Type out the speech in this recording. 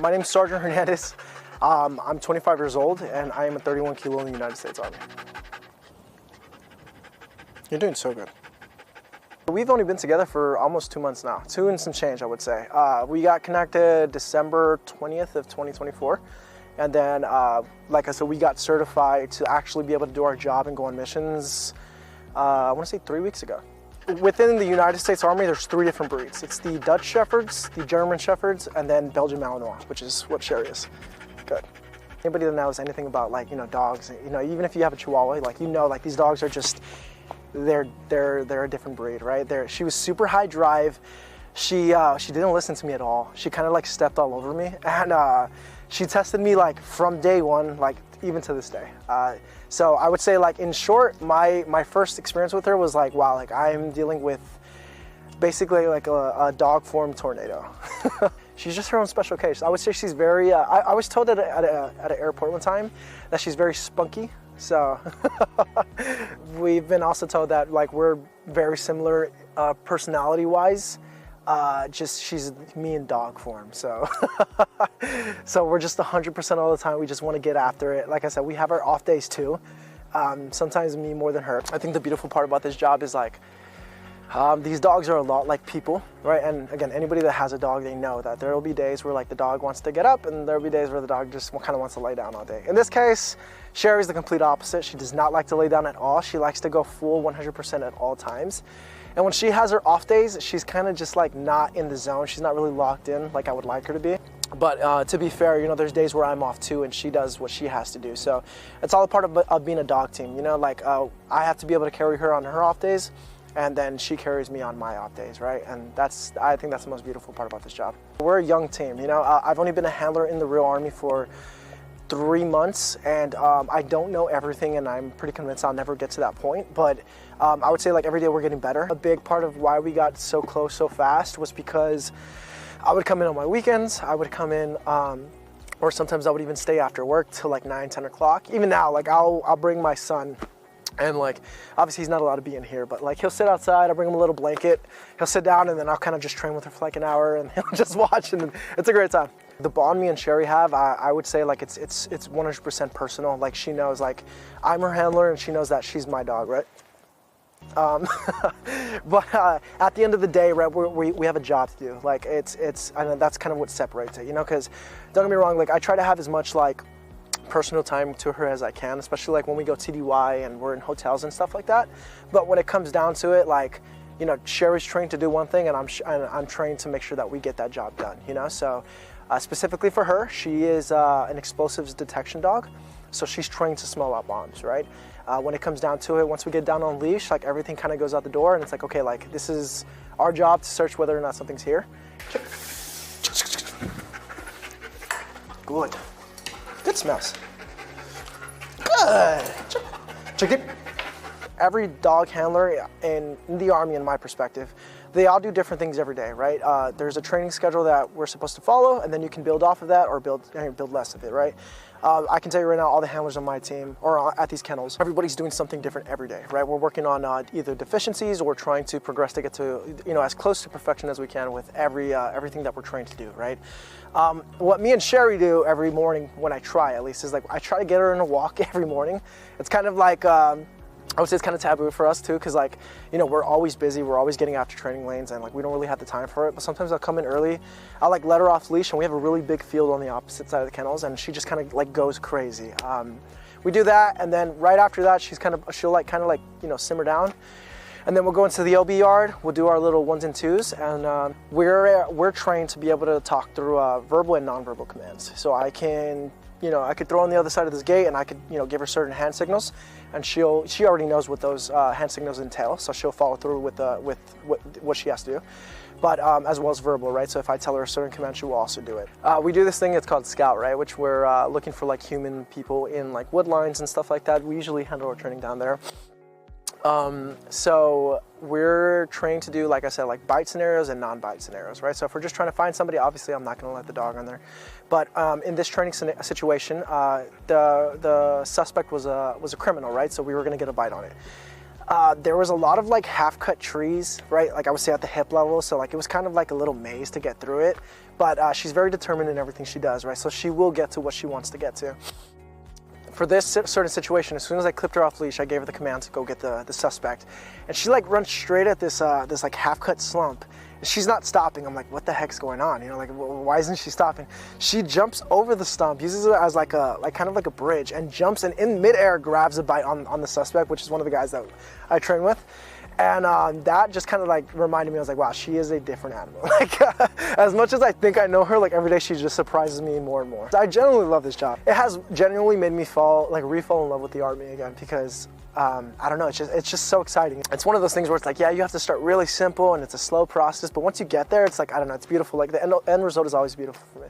My name is Sergeant Hernandez. I'm 25 years old and I am a 31 kilo in the United States Army. You're doing so good. We've only been together for almost 2 months now. 2 and some change, I would say. We got connected December 20th of 2024. And then, like I said, we got certified to actually be able to do our job and go on missions, I want to say 3 weeks ago. Within the United States Army, there's 3 different breeds. It's the Dutch Shepherds, the German Shepherds, and then Belgian Malinois, which is what Sherry is. Good. Anybody that knows anything about, like, you know, dogs, you know, even if you have a Chihuahua, like, you know, like, these dogs are just, they're a different breed, right? She was super high drive. She didn't listen to me at all. She kind of like stepped all over me, and she tested me like from day one, like even to this day. So I would say, like, in short, my first experience with her was like, wow, like I'm dealing with basically like a dog form tornado. She's just her own special case. I would say she's very, I was told at an airport one time that she's very spunky. So we've been also told that, like, we're very similar personality wise. Just she's me in dog form, so so we're just 100% all the time. We just want to get after it. Like I said, we have our off days too. Sometimes me more than her. I think the beautiful part about this job is, like, these dogs are a lot like people, right? And again, anybody that has a dog, they know that there will be days where, like, the dog wants to get up, and there will be days where the dog just kind of wants to lay down all day. In this case, Sherry's the complete opposite. She does not like to lay down at all. She likes to go full 100% at all times. And when she has her off days, she's kind of just like not in the zone. She's not really locked in like I would like her to be. But to be fair, you know, there's days where I'm off too, and she does what she has to do. So it's all a part of being a dog team, you know, like I have to be able to carry her on her off days, and then she carries me on my off days, right? And I think that's the most beautiful part about this job. We're a young team, you know. I've only been a handler in the real Army for 3 months, and I don't know everything, and I'm pretty convinced I'll never get to that point, but I would say, like, every day we're getting better. A big part of why we got so close so fast was because I would come in on my weekends. I would come in, or sometimes I would even stay after work till like 9, 10 o'clock. Even now, like, I'll bring my son, and, like, obviously he's not allowed to be in here, but, like, he'll sit outside. I'll bring him a little blanket. He'll sit down, and then I'll kind of just train with her for like an hour, and he'll just watch, and it's a great time. The bond me and Sherry have, I would say, like, it's 100% personal. Like, she knows, like, I'm her handler, and she knows that she's my dog, right? But at the end of the day, right, we have a job to do. Like, I know that's kind of what separates it, you know, because don't get me wrong, like, I try to have as much, like, personal time to her as I can, especially, like, when we go TDY and we're in hotels and stuff like that. But when it comes down to it, like, you know, Sherry's trained to do one thing, and I'm trained to make sure that we get that job done, you know. So specifically for her, she is an explosives detection dog, so she's trained to smell out bombs, right? When it comes down to it, once we get down on leash, like, everything kind of goes out the door, and it's like, okay, like, this is our job to search whether or not something's here. Good. Good smells. Good. Check it. Every dog handler in the Army, in my perspective, they all do different things every day, right? There's a training schedule that we're supposed to follow, and then you can build off of that or build less of it, right? I can tell you right now, all the handlers on my team or at these kennels, everybody's doing something different every day, right? We're working on either deficiencies or trying to progress to get to, you know, as close to perfection as we can with everything that we're trained to do, right? What me and Sherry do every morning, when I try at least, is, like, I try to get her in a walk every morning. It's kind of like, I would say it's kind of taboo for us too, because, like, you know, we're always busy, we're always getting after training lanes, and, like, we don't really have the time for it. But sometimes I'll come in early, I'll, like, let her off leash, and we have a really big field on the opposite side of the kennels, and she just kind of, like, goes crazy. We do that, and then right after that, she'll like kind of like, you know, simmer down, and then we'll go into the LB yard. We'll do our little 1s and 2s, and we're trained to be able to talk through verbal and nonverbal commands. So I can, you know, I could throw on the other side of this gate, and I could, you know, give her certain hand signals, and she already knows what those hand signals entail, so she'll follow through with what she has to do. But as well as verbal, right? So if I tell her a certain command, she will also do it. We do this thing, it's called Scout, right? Which we're looking for, like, human people in, like, wood lines and stuff like that. We usually handle our training down there. So we're trained to do, like I said, like, bite scenarios and non-bite scenarios, right? So if we're just trying to find somebody, obviously I'm not going to let the dog on there. But in this training situation, the suspect was a criminal, right? So we were going to get a bite on it. There was a lot of like half-cut trees, right? Like I would say at the hip level, so like it was kind of like a little maze to get through it. But she's very determined in everything she does, right? So she will get to what she wants to get to. For this certain situation, as soon as I clipped her off leash, I gave her the command to go get the suspect, and she like runs straight at this this like half-cut slump. And she's not stopping. I'm like, what the heck's going on? You know, like why isn't she stopping? She jumps over the stump, uses it as like kind of like a bridge, and jumps and in midair grabs a bite on the suspect, which is one of the guys that I train with. And that just kind of like reminded me, I was like, wow, she is a different animal. Like, as much as I think I know her, like every day she just surprises me more and more. I genuinely love this job. It has genuinely made me re-fall in love with the Army again, because I don't know, it's just so exciting. It's one of those things where it's like, yeah, you have to start really simple and it's a slow process, but once you get there, it's like, I don't know, it's beautiful. Like the end result is always beautiful for me.